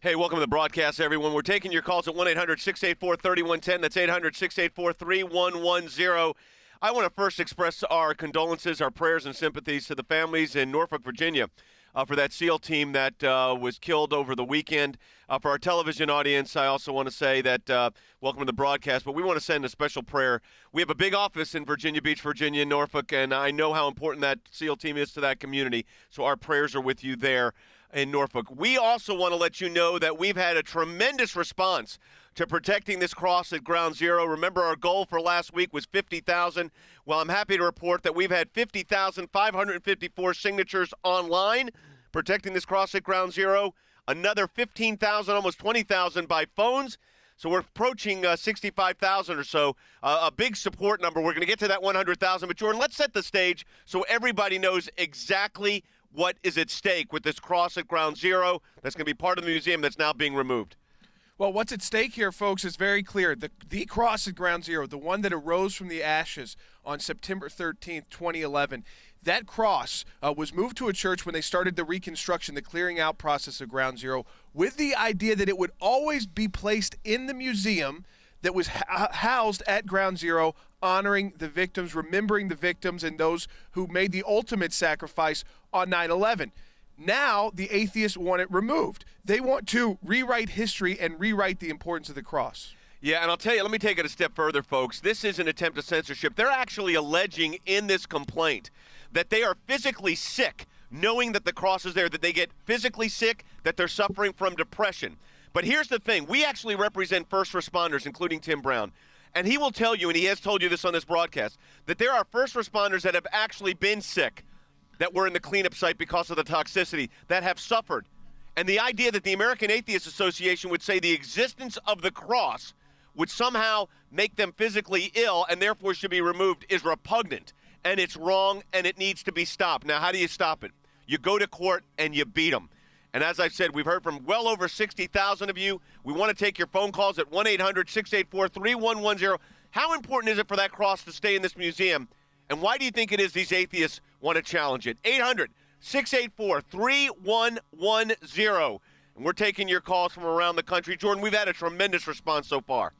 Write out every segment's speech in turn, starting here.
Hey, welcome to the broadcast, everyone. We're taking your calls at 1-800-684-3110. That's 800-684-3110. I want to first express our condolences, our prayers and sympathies to the families in Norfolk, Virginia, for that SEAL team that was killed over the weekend. For our television audience, I also want to say that welcome to the broadcast, but we want to send a special prayer. We have a big office in Virginia Beach, Virginia, Norfolk, and I know how important that SEAL team is to that community, so our prayers are with you there in Norfolk. We also want to let you know that we've had a tremendous response to protecting this cross at Ground Zero. Remember, our goal for last week was 50,000. Well, I'm happy to report that we've had 50,554 signatures online protecting this cross at Ground Zero. Another 15,000, almost 20,000 by phones. So we're approaching 65,000 or so, a big support number. We're going to get to that 100,000. But, Jordan, let's set the stage so everybody knows exactly what is at stake with this cross at Ground Zero that's going to be part of the museum that's now being removed. Well, what's at stake here, folks, is very clear. The cross at Ground Zero, the one that arose from the ashes on September 13th, 2011, that cross was moved to a church when they started the reconstruction, the clearing out process of Ground Zero, with the idea that it would always be placed in the museum that was housed at Ground Zero, honoring the victims, remembering the victims and those who made the ultimate sacrifice on 9/11. Now, the atheists want it removed. They want to rewrite history and rewrite the importance of the cross. Yeah, and I'll tell you, let me take it a step further, folks. This is an attempt at censorship. They're actually alleging in this complaint that they are physically sick, knowing that the cross is there, that they get physically sick, that they're suffering from depression. But here's the thing. We actually represent first responders, including Tim Brown. And he will tell you, and he has told you this on this broadcast, that there are first responders that have actually been sick, that were in the cleanup site because of the toxicity, that have suffered. And the idea that the American Atheists Association would say the existence of the cross would somehow make them physically ill and therefore should be removed is repugnant. And it's wrong, and it needs to be stopped. Now, how do you stop it? You go to court and you beat them. And as I've said, we've heard from well over 60,000 of you. We want to take your phone calls at 1-800-684-3110. How important is it for that cross to stay in this museum? And why do you think it is these atheists want to challenge it? 800-684-3110. And we're taking your calls from around the country. Jordan, we've had a tremendous response so far.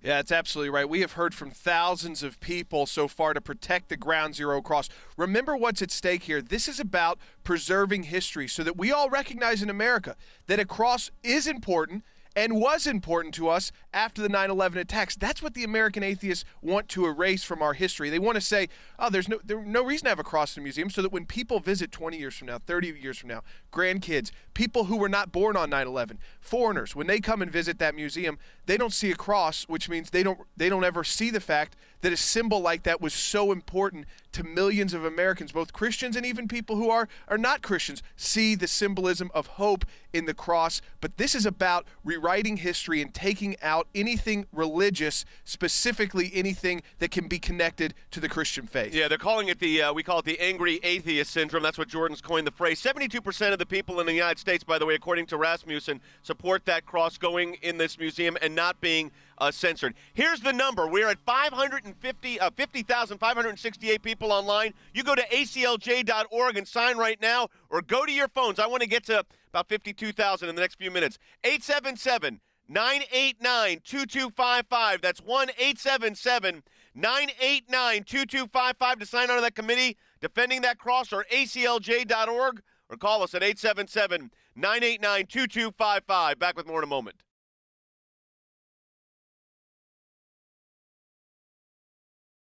Yeah, that's absolutely right. We have heard from thousands of people so far to protect the Ground Zero cross. Remember what's at stake here. This is about preserving history so that we all recognize in America that a cross is important and was important to us after the 9/11 attacks. That's what the American atheists want to erase from our history. They want to say, oh, there's no reason to have a cross in a museum, so that when people visit 20 years from now, 30 years from now, grandkids, people who were not born on 9/11, foreigners, when they come and visit that museum, they don't see a cross, which means they don't ever see the fact that a symbol like that was so important to millions of Americans, both Christians and even people who are not Christians, see the symbolism of hope in the cross. But this is about rewriting history and taking out anything religious, specifically anything that can be connected to the Christian faith. Yeah, they're calling it we call it the angry atheist syndrome. That's what Jordan's coined the phrase. 72% of the people in the United States, by the way, according to Rasmussen, support that cross going in this museum and not being censored. Here's the number. We're at 50,568 people online. You go to ACLJ.org and sign right now, or go to your phones. I want to get to about 52,000 in the next few minutes. 877-989-2255. That's 1-877-989-2255 to sign on to that committee defending that cross, or ACLJ.org, or call us at 877-989-2255. Back with more in a moment.